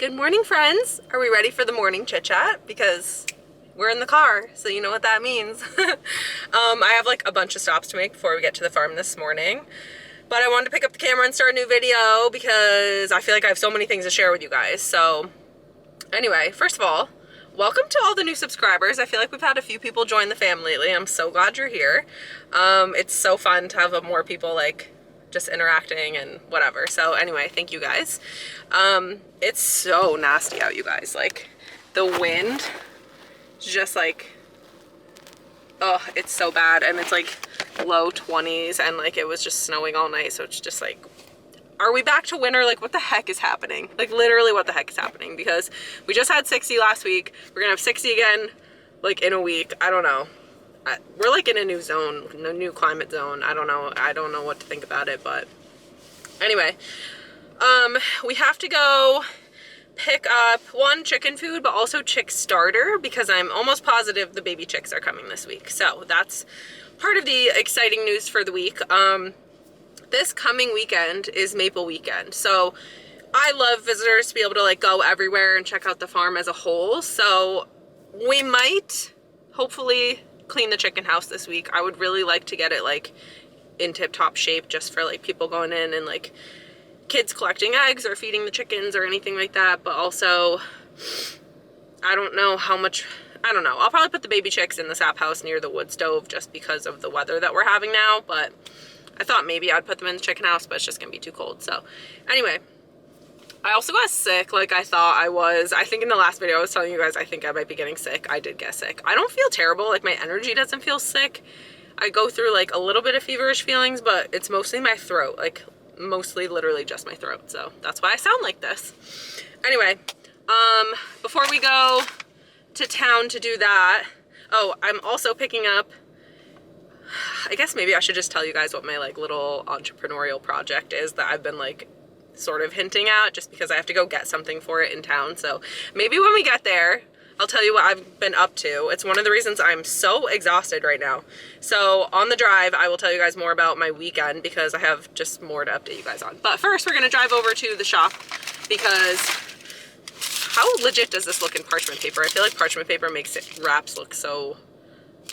Good morning, friends. Are we ready for the morning chit chat? Because we're in the car, so you know what that means. I have like a bunch of stops to make before we get to the farm this morning. But I wanted to pick up the camera and start a new video because I feel like I have so many things to share with you guys. So anyway, first of all, welcome to all the new subscribers. I feel like we've had a few people join the fam lately. I'm so glad you're here. It's so fun to have more people like just interacting and whatever. So anyway, thank you guys. It's so nasty out, you guys. Like the wind is just like, oh, it's so bad. And it's like low 20s and like it was just snowing all night. So it's just like, are we back to winter? Like what the heck is happening? Like literally what the heck is happening? Because we just had 60 last week. We're gonna have 60 again like in a week. I don't know. We're like in a new zone, a new climate zone. I don't know what to think about it, but anyway, we have to go pick up one, chicken food, but also chick starter because I'm almost positive the baby chicks are coming this week. So that's part of the exciting news for the week. This coming weekend is Maple Weekend. So I love visitors to be able to like go everywhere and check out the farm as a whole. So we might hopefully clean the chicken house this week. I would really like to get it like in tip-top shape just for like people going in and like kids collecting eggs or feeding the chickens or anything like that. But also I don't know how much, I don't know. I'll probably put the baby chicks in the sap house near the wood stove just because of the weather that we're having now. But I thought maybe I'd put them in the chicken house, but it's just gonna be too cold. So anyway, I also got sick like I thought I was. I think in the last video I was telling you guys I think I might be getting sick. I did get sick. I don't feel terrible. Like my energy doesn't feel sick. I go through like a little bit of feverish feelings, but it's mostly my throat. Like mostly literally just my throat. So that's why I sound like this. Anyway, before we go to town to do that, oh, I'm also picking up, I guess maybe I should just tell you guys what my like little entrepreneurial project is that I've been like sort of hinting at just because I have to go get something for it in town. So maybe when we get there, I'll tell you what I've been up to. It's one of the reasons I'm so exhausted right now. So on the drive, I will tell you guys more about my weekend because I have just more to update you guys on. But first we're gonna drive over to the shop because how legit does this look in parchment paper? I feel like parchment paper makes it wraps look so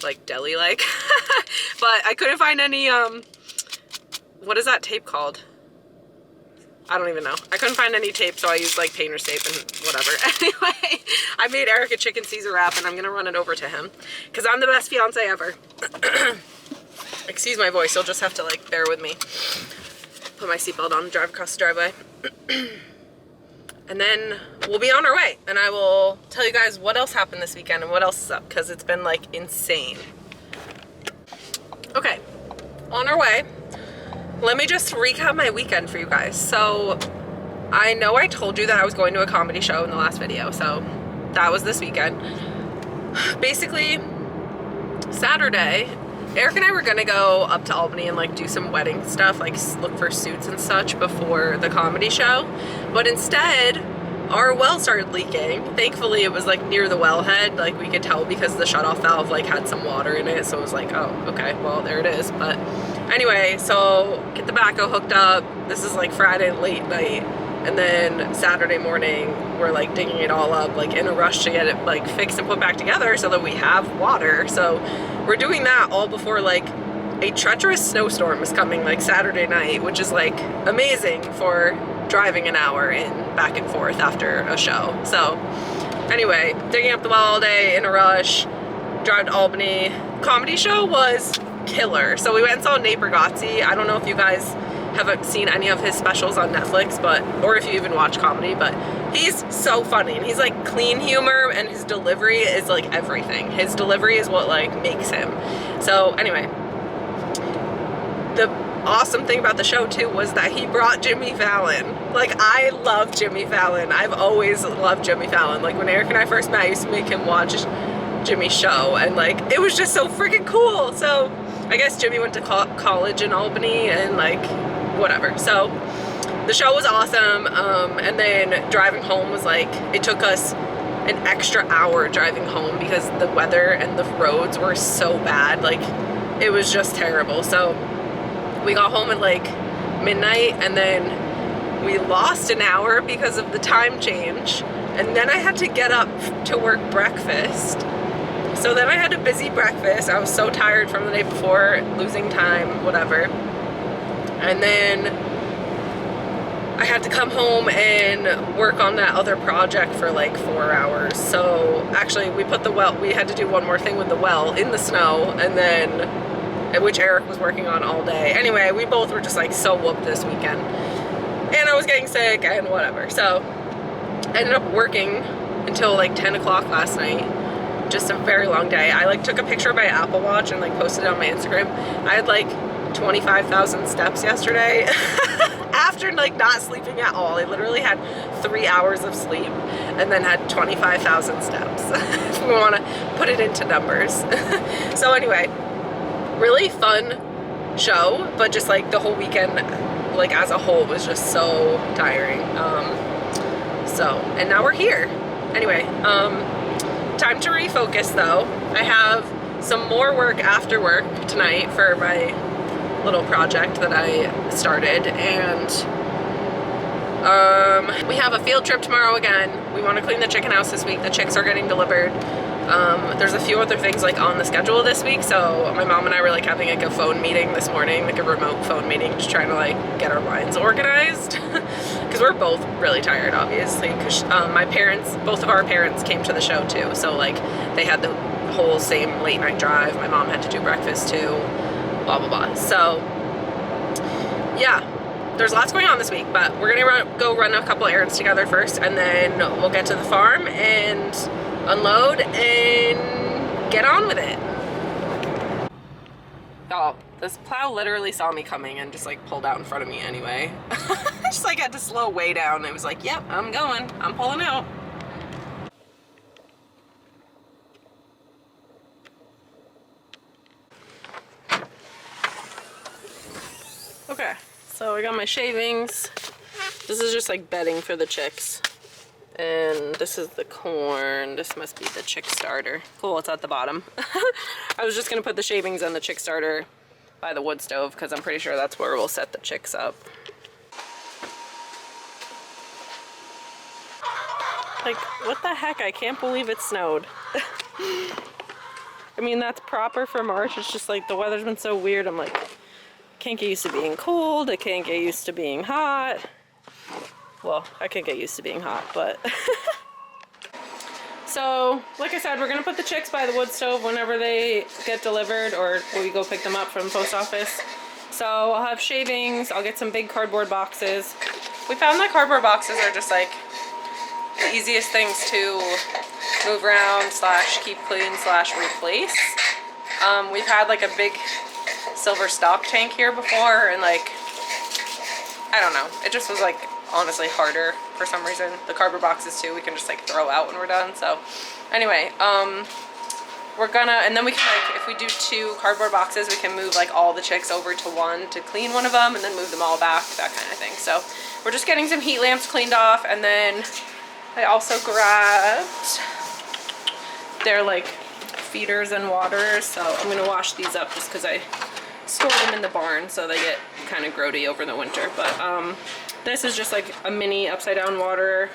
like deli-like. But I couldn't find any, what is that tape called? I don't even know. I couldn't find any tape, so I used like painter's tape and whatever. Anyway, I made Eric a chicken Caesar wrap and I'm gonna run it over to him because I'm the best fiance ever. Excuse my voice, you'll just have to like bear with me. Put my seatbelt on and drive across the driveway. And then we'll be on our way and I will tell you guys what else happened this weekend and what else is up because it's been like insane. Okay, on our way. Let me just recap my weekend for you guys. So I know I told you that I was going to a comedy show in the last video. So that was this weekend. Basically, Saturday, Eric and I were gonna go up to Albany and like do some wedding stuff, like look for suits and such before the comedy show. But instead, our well started leaking. Thankfully, it was like near the wellhead. Like we could tell because the shutoff valve like had some water in it. So it was like, oh, okay, well there it is. But anyway, so get the backhoe hooked up. This is like Friday late night. And then Saturday morning, we're like digging it all up, like in a rush to get it like fixed and put back together so that we have water. So we're doing that all before like a treacherous snowstorm is coming like Saturday night, which is like amazing for driving an hour in back and forth after a show. So anyway, digging up the well all day in a rush, drive to Albany. Comedy show was killer. So we went and saw Nate Bargatze. I don't know if you guys haven't seen any of his specials on Netflix, but or if you even watch comedy, but he's so funny and he's like clean humor and his delivery is like everything. His delivery is what like makes him. So anyway, the awesome thing about the show too was that he brought Jimmy Fallon. Like I love Jimmy Fallon. I've always loved Jimmy Fallon. Like when Eric and I first met, I used to make him watch Jimmy's show and like it was just so freaking cool. So I guess Jimmy went to college in Albany and like whatever. So the show was awesome. And then driving home was like, it took us an extra hour driving home because the weather and the roads were so bad. Like it was just terrible. So we got home at like midnight and then we lost an hour because of the time change, and then I had to get up to work breakfast. So then I had a busy breakfast. I was so tired from the day before, losing time, whatever. And then I had to come home and work on that other project for like 4 hours. So actually we put the well, we had to do one more thing with the well in the snow, and then, which Eric was working on all day. Anyway, we both were just like so whooped this weekend. And I was getting sick and whatever. So I ended up working until like 10 o'clock last night. Just a very long day. I like took a picture of my Apple Watch and like posted it on my Instagram. I had like 25,000 steps yesterday after like not sleeping at all. I literally had 3 hours of sleep and then had 25,000 steps if we want to put it into numbers. So anyway, really fun show, but just like the whole weekend like as a whole was just so tiring. And now we're here. Anyway, time to refocus though. I have some more work after work tonight for my little project that I started, and we have a field trip tomorrow again. We want to clean the chicken house this week. The chicks are getting delivered. There's a few other things like on the schedule this week, so my mom and I were like having like a phone meeting this morning, like a remote phone meeting, just trying to like get our minds organized because we're both really tired, obviously, because my parents, both of our parents came to the show too, so like they had the whole same late night drive. My mom had to do breakfast too, blah blah blah. So yeah, there's lots going on this week, but we're gonna go run a couple errands together first, and then we'll get to the farm and unload and get on with it. Oh, this plow literally saw me coming and just like pulled out in front of me anyway. Just like had to slow way down. It was like, yep, I'm going, I'm pulling out. Okay, so I got my shavings. This is just like bedding for the chicks. And this is the corn. This must be the chick starter. Cool, it's at the bottom. I was just gonna put the shavings on the chick starter by the wood stove because I'm pretty sure that's where we'll set the chicks up. Like, what the heck? I can't believe it snowed. I mean, that's proper for March. It's just like the weather's been so weird. I'm like, can't get used to being cold. I can't get used to being hot. Well, I could get used to being hot, but... So, like I said, we're gonna put the chicks by the wood stove whenever they get delivered, or when we go pick them up from the post office. So I'll have shavings, I'll get some big cardboard boxes. We found that cardboard boxes are just like the easiest things to move around / keep clean / replace. We've had like a big silver stock tank here before, and like, I don't know, it just was like honestly harder for some reason. The cardboard boxes too, we can just like throw out when we're done. So anyway, we're gonna, and then we can like, if we do 2 cardboard boxes, we can move like all the chicks over to one to clean one of them and then move them all back, that kind of thing. So we're just getting some heat lamps cleaned off, and then I also grabbed their like feeders and waters. So I'm gonna wash these up just because I store them in the barn so they get kind of grody over the winter. But this is just like a mini upside down water,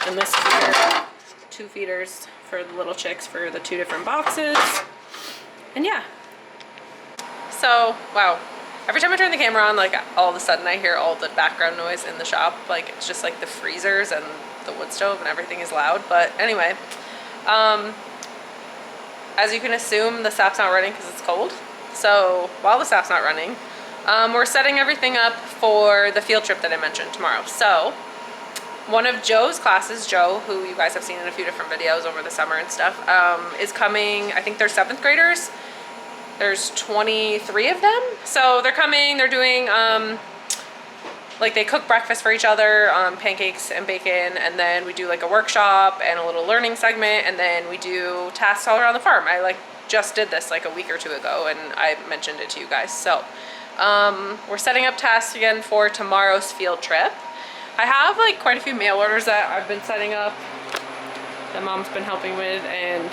and this feeder, 2 feeders for the little chicks for the 2 different boxes. And yeah, so wow, every time I turn the camera on, like all of a sudden I hear all the background noise in the shop. Like it's just like the freezers and the wood stove and everything is loud. But anyway, as you can assume, the sap's not running because it's cold. So while the sap's not running, we're setting everything up for the field trip that I mentioned tomorrow. So one of Joe's classes, Joe, who you guys have seen in a few different videos over the summer and stuff, is coming. I think they're 7th graders. There's 23 of them. So they're coming, they're doing, like they cook breakfast for each other, pancakes and bacon, and then we do like a workshop and a little learning segment, and then we do tasks all around the farm. I like just did this like a week or 2 ago, and I mentioned it to you guys. So we're setting up tasks again for tomorrow's field trip. I have like quite a few mail orders that I've been setting up that Mom's been helping with, and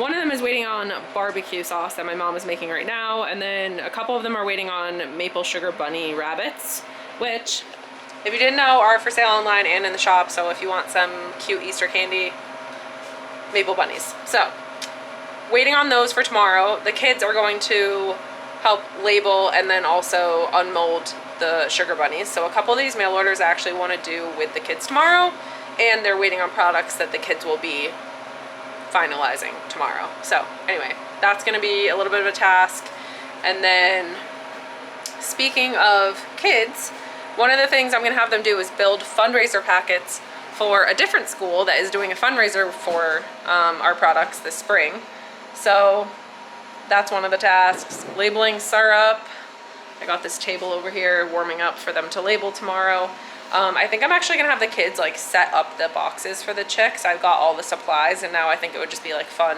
one of them is waiting on barbecue sauce that my mom is making right now, and then a couple of them are waiting on maple sugar bunny rabbits, which if you didn't know, are for sale online and in the shop. So if you want some cute Easter candy, Maple Bunnies. So waiting on those for tomorrow. The kids are going to help label and then also unmold the sugar bunnies. So a couple of these mail orders I actually want to do with the kids tomorrow, and they're waiting on products that the kids will be finalizing tomorrow. So anyway, that's going to be a little bit of a task. And then speaking of kids, one of the things I'm going to have them do is build fundraiser packets for a different school that is doing a fundraiser for our products this spring. So that's one of the tasks. Labeling syrup. I got this table over here warming up for them to label tomorrow. I think I'm actually gonna have the kids like set up the boxes for the chicks. I've got all the supplies, and now I think it would just be like fun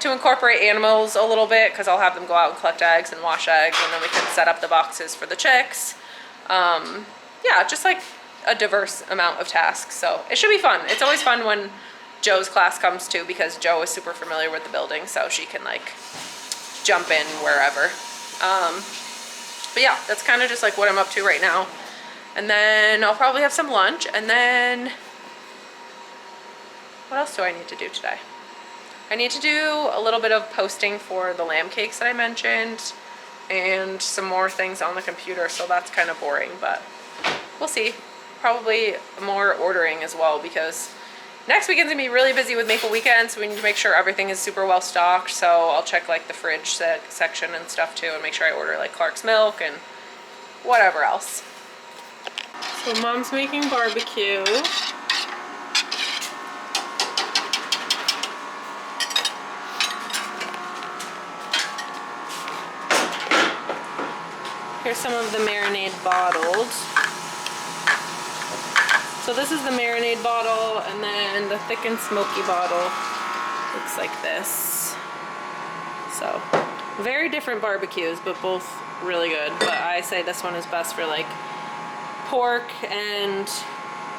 to incorporate animals a little bit, because I'll have them go out and collect eggs and wash eggs, and then we can set up the boxes for the chicks. Yeah, just like a diverse amount of tasks. So it should be fun. It's always fun when Joe's class comes too, because Joe is super familiar with the building, so she can like jump in wherever. But yeah, that's kind of just like what I'm up to right now. And then I'll probably have some lunch, and then what else do I need to do today? I need to do a little bit of posting for the lamb cakes that I mentioned, and some more things on the computer, so that's kind of boring, but we'll see. Probably more ordering as well, because next weekend's gonna be really busy with Maple Weekend, so we need to make sure everything is super well stocked. So I'll check like the fridge section and stuff too, and make sure I order like Clark's milk and whatever else. So Mom's making barbecue. Here's some of the marinade bottles. So this is the marinade bottle, and then the thick and smoky bottle looks like this. So very different barbecues, but both really good. But I say this one is best for like pork, and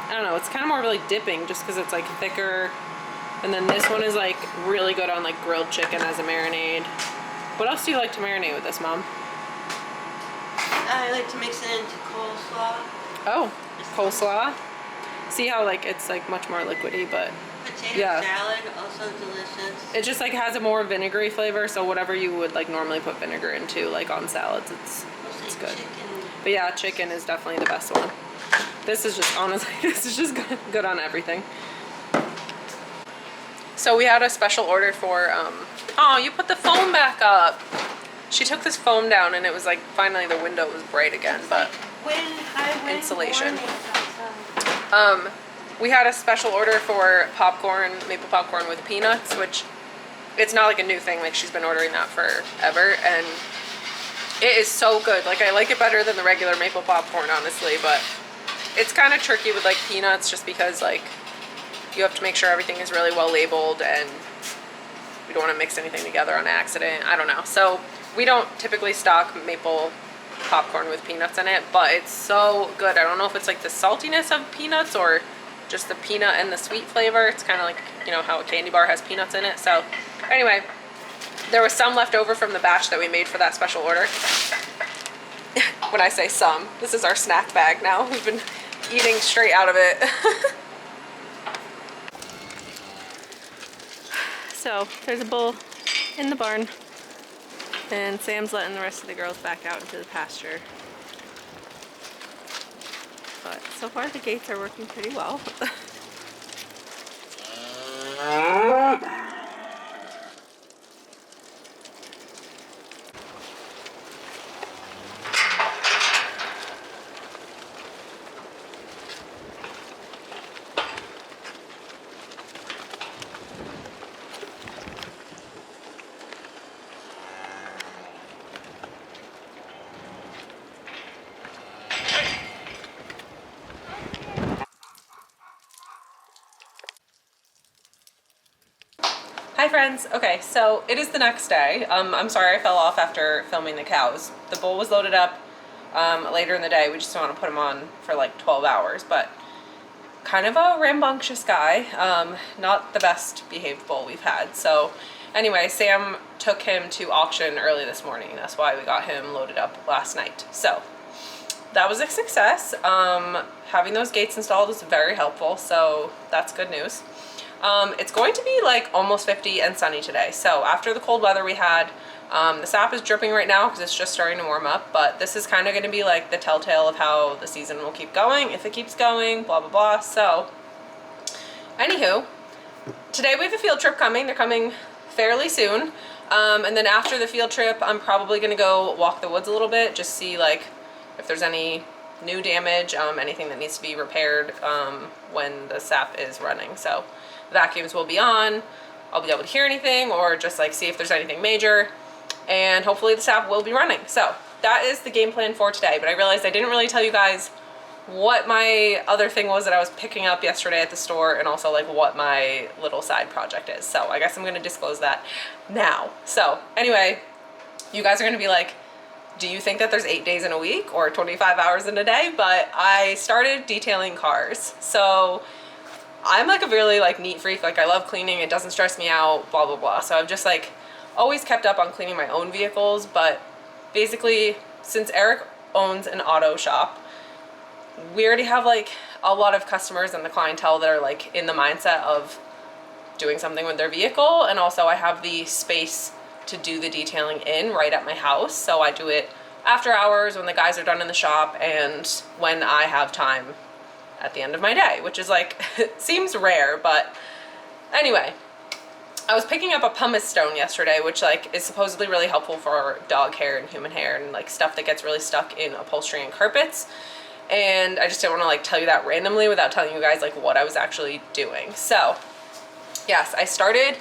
I don't know, it's kind of more of like dipping, just because it's like thicker. And then this one is like really good on like grilled chicken as a marinade. What else do you like to marinate with this, Mom? I like to mix it into coleslaw. Oh, coleslaw. See how like it's like much more liquidy, but Potato salad, also delicious. it just like has a more vinegary flavor, so whatever you would like normally put vinegar into, like on salads, it's good. Chicken. But yeah, chicken is definitely the best one. This is just, honestly, this is just good on everything. So we had a special order for, oh, you put the foam back up. She took this foam down, and it was like, finally the window was bright again, but insulation. We had a special order for popcorn, maple popcorn with peanuts, which it's not like a new thing. Like, she's been ordering that forever, and it is so good. Like, I like it better than the regular maple popcorn, honestly, but it's kind of tricky with like peanuts, just because like you have to make sure everything is really well labeled, and we don't want to mix anything together on accident. I don't know. So we don't typically stock maple popcorn with peanuts in it, but it's so good. I don't know if it's like the saltiness of peanuts or just the peanut and the sweet flavor. It's kind of like, you know, how a candy bar has peanuts in it. So anyway, there was some left over from the batch that we made for that special order. When I say some, this is our snack bag now. We've been eating straight out of it. So there's a bull in the barn, and Sam's letting the rest of the girls back out into the pasture. But so far the gates are working pretty well. Hi friends. Okay, so it is the next day. I'm sorry I fell off after filming the cows. The bull was loaded up later in the day. We just don't want to put him on for like 12 hours, but kind of a rambunctious guy. Not the best behaved bull we've had. So anyway, Sam took him to auction early this morning. That's why we got him loaded up last night. So that was a success. having those gates installed is very helpful, so that's good news. It's going to be like almost 50 and sunny today. So after the cold weather we had, the sap is dripping right now because it's just starting to warm up, but this is kind of going to be like the telltale of how the season will keep going, if it keeps going, blah, blah, blah. So anywho, today we have a field trip coming. They're coming fairly soon. And then after the field trip, I'm probably going to go walk the woods a little bit, just see like if there's any new damage, anything that needs to be repaired when the sap is running. So vacuums will be on. I'll be able to hear anything or just like see if there's anything major, and hopefully the sap will be running. So that is the game plan for today. But I realized I didn't really tell you guys what my other thing was that I was picking up yesterday at the store, and also like what my little side project is. So I guess I'm gonna disclose that now. So anyway, you guys are gonna be like, do you think that there's 8 days in a week or 25 hours in a day? But I started detailing cars. So I'm like a really like neat freak. Like I love cleaning. It doesn't stress me out, blah, blah, blah. So I've just like always kept up on cleaning my own vehicles. But basically, since Eric owns an auto shop, we already have like a lot of customers and the clientele that are like in the mindset of doing something with their vehicle. And also I have the space to do the detailing in right at my house. So I do it after hours when the guys are done in the shop and when I have time at the end of my day, which is like, seems rare, but anyway. I was picking up a pumice stone yesterday, which like is supposedly really helpful for dog hair and human hair and like stuff that gets really stuck in upholstery and carpets. And I just didn't want to like tell you that randomly without telling you guys like what I was actually doing. So yes, I started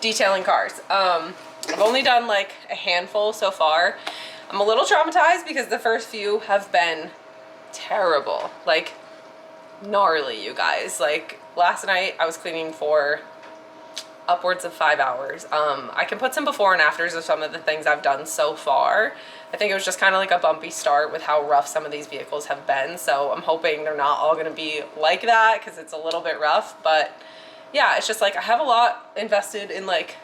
detailing cars. I've only done like a handful so far. I'm a little traumatized because the first few have been terrible, like gnarly, you guys. Like last night I was cleaning for upwards of 5 hours. I can put some before and afters of some of the things I've done so far. I think it was just kind of like a bumpy start with how rough some of these vehicles have been. So I'm hoping they're not all gonna be like that because it's a little bit rough. But yeah, it's just like I have a lot invested in like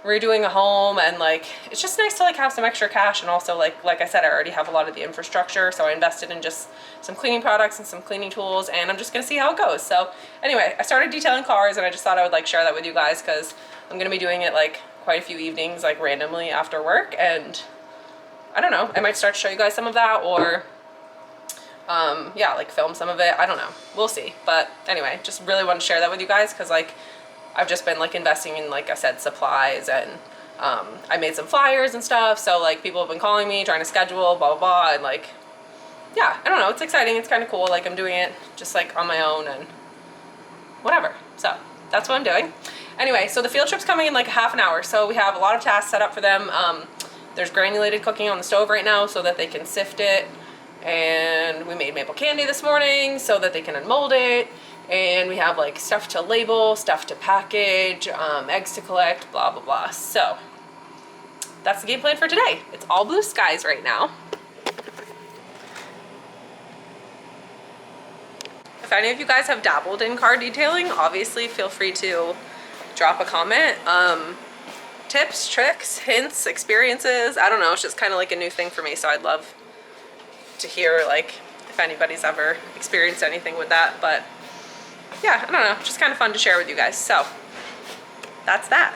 redoing a home, and like it's just nice to like have some extra cash. And also like I said, I already have a lot of the infrastructure, so I invested in just some cleaning products and some cleaning tools, and I'm just gonna see how it goes. So anyway, I started detailing cars, and I just thought I would like share that with you guys because I'm gonna be doing it like quite a few evenings, like randomly after work. And I don't know, I might start to show you guys some of that, or yeah, like film some of it. I don't know, we'll see. But anyway, just really want to share that with you guys because like I've just been like investing in, like I said, supplies, and I made some flyers and stuff. So like people have been calling me, trying to schedule, blah, blah, blah. And like, yeah, I don't know. It's exciting. It's kind of cool. Like I'm doing it just like on my own and whatever. So that's what I'm doing. Anyway, so the field trip's coming in like a half an hour. So we have a lot of tasks set up for them. There's granulated cooking on the stove right now so that they can sift it. And we made maple candy this morning so that they can unmold it. And we have like stuff to label, stuff to package, eggs to collect, blah, blah, blah. So that's the game plan for today. It's all blue skies right now. If any of you guys have dabbled in car detailing, obviously feel free to drop a comment. Tips, tricks, hints, experiences, I don't know. It's just kind of like a new thing for me. So I'd love to hear like if anybody's ever experienced anything with that. But yeah, I don't know, just kind of fun to share with you guys. So that's that.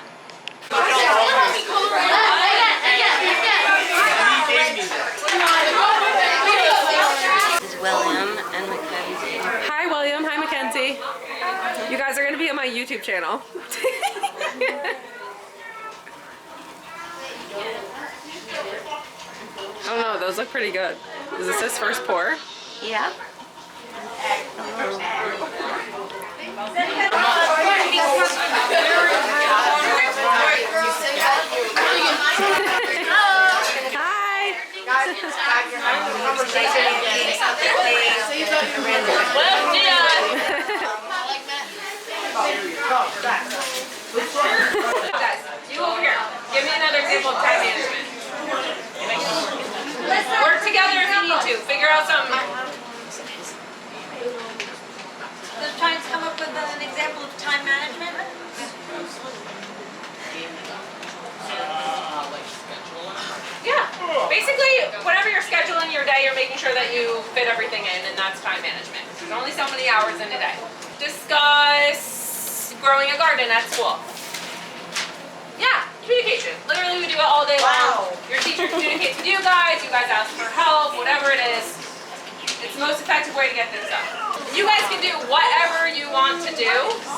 This is William and Mackenzie. Hi William, hi Mackenzie. You guys are gonna be on my YouTube channel. I don't know, those look pretty good. Is this his first pour? Yeah. Hi! Guys, you over here. Give me another example of time management. Work together if you need to. Figure out something. Just trying to come up with an example of time management. Yeah. Basically, whatever you're scheduling your day, you're making sure that you fit everything in, and that's time management. There's only so many hours in a day. Discuss growing a garden at school. Yeah, communication. Literally, we do it all day long. Your teacher communicates with you guys ask for help, whatever it is. It's the most effective way to get things done. You guys can do whatever you want to do,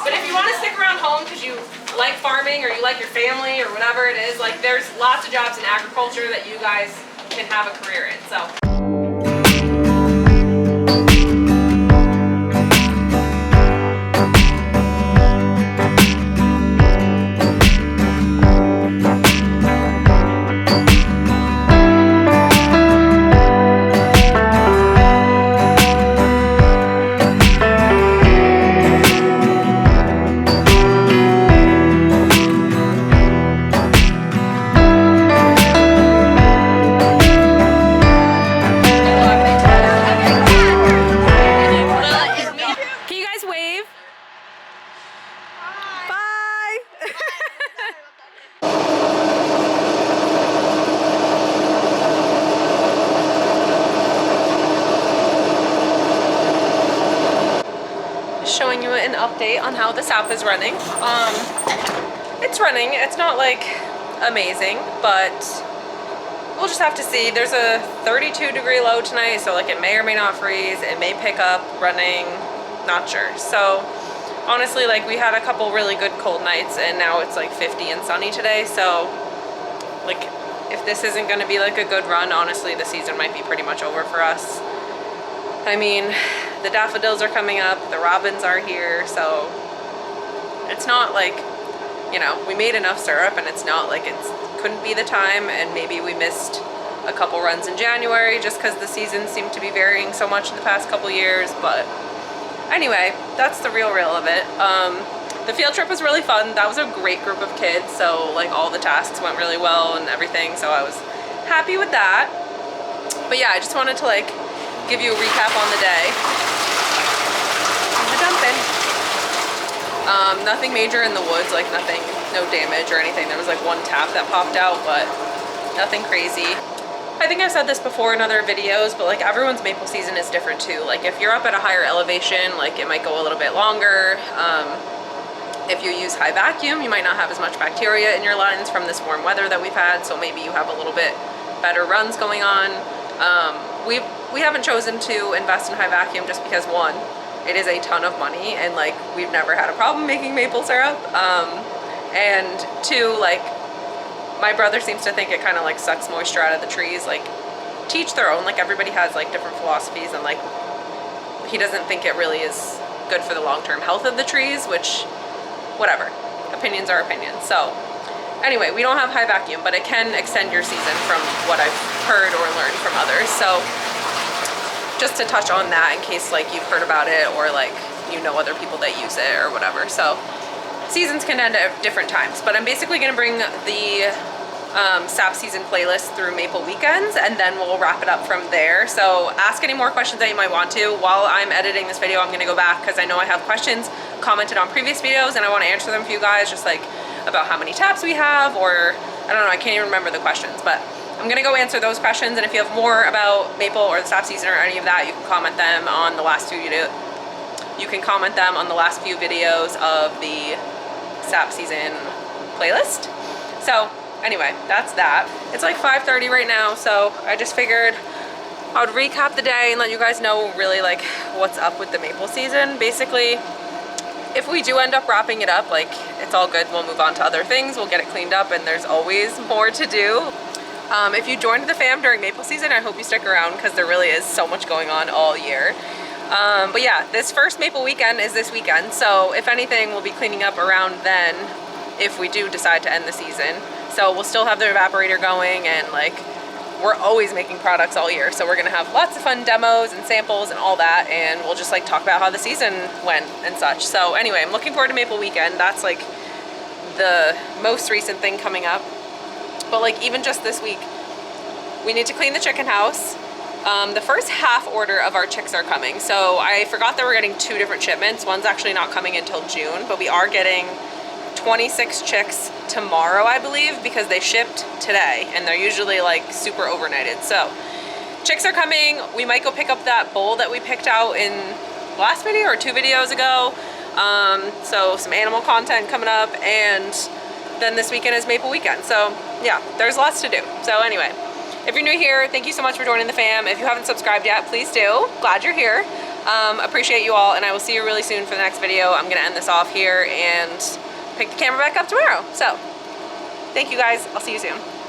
but if you want to stick around home because you like farming or you like your family or whatever it is, like there's lots of jobs in agriculture that you guys can have a career in. So. Showing you an update on how the sap is running. It's running. It's not like amazing, but we'll just have to see. There's a 32-degree low tonight, so like it may or may not freeze. It may pick up running, not sure. So honestly, like we had a couple really good cold nights and now it's like 50 and sunny today. So like if this isn't going to be like a good run, honestly, the season might be pretty much over for us. I mean, the daffodils are coming up, the robins are here, so it's not like, you know, we made enough syrup and it's not like it couldn't be the time, and maybe we missed a couple runs in January just because the seasons seem to be varying so much in the past couple years, but anyway, that's the real of it. The field trip was really fun. That was a great group of kids, so like all the tasks went really well and everything, so I was happy with that. But yeah, I just wanted to like give you a recap on the day. The dumping. Nothing major in the woods, like nothing, no damage or anything. There was like one tap that popped out, but nothing crazy. I think I've said this before in other videos, but like everyone's maple season is different too. Like if you're up at a higher elevation, like it might go a little bit longer. If you use high vacuum, you might not have as much bacteria in your lines from this warm weather that we've had, so maybe you have a little bit better runs going on. We haven't chosen to invest in high vacuum just because, one, it is a ton of money and like we've never had a problem making maple syrup, and two, like my brother seems to think it kind of like sucks moisture out of the trees. Like, to each their own, like everybody has like different philosophies, and like he doesn't think it really is good for the long-term health of the trees, which, whatever, opinions are opinions. So anyway, we don't have high vacuum, but it can extend your season from what I've heard or learned from others. So just to touch on that in case like you've heard about it or like you know other people that use it or whatever. So seasons can end at different times, but I'm basically going to bring the sap season playlist through maple weekends, and then we'll wrap it up from there. So ask any more questions that you might want to. While I'm editing this video, I'm going to go back because I know I have questions commented on previous videos and I want to answer them for you guys, just like about how many taps we have, or I don't know, I can't even remember the questions, but I'm gonna go answer those questions. And if you have more about maple or the sap season or any of that, you can comment them on the last few videos. You can comment them on the last few videos of the sap season playlist. So anyway, that's that. It's like 5:30 right now, so I just figured I would recap the day and let you guys know really like what's up with the maple season. Basically, if we do end up wrapping it up, like it's all good. We'll move on to other things. We'll get it cleaned up, and there's always more to do. If you joined the fam during maple season, I hope you stick around because there really is so much going on all year. But yeah, this first maple weekend is this weekend. So if anything, we'll be cleaning up around then if we do decide to end the season. So we'll still have the evaporator going, and like we're always making products all year. So we're gonna have lots of fun demos and samples and all that, and we'll just like talk about how the season went and such. So anyway, I'm looking forward to maple weekend. That's like the most recent thing coming up. But like even just this week, we need to clean the chicken house. The first half order of our chicks are coming. So I forgot that we're getting 2 different shipments. One's actually not coming until June, but we are getting 26 chicks tomorrow, I believe, because they shipped today and they're usually like super overnighted. So chicks are coming. We might go pick up that bull that we picked out in last video or 2 videos ago. So some animal content coming up, and then this weekend is Maple Weekend. So yeah, there's lots to do. So anyway, if you're new here, thank you so much for joining the fam. If you haven't subscribed yet, please do. Glad you're here. Appreciate you all, and I will see you really soon for the next video. I'm gonna end this off here and pick the camera back up tomorrow. So thank you guys. I'll see you soon.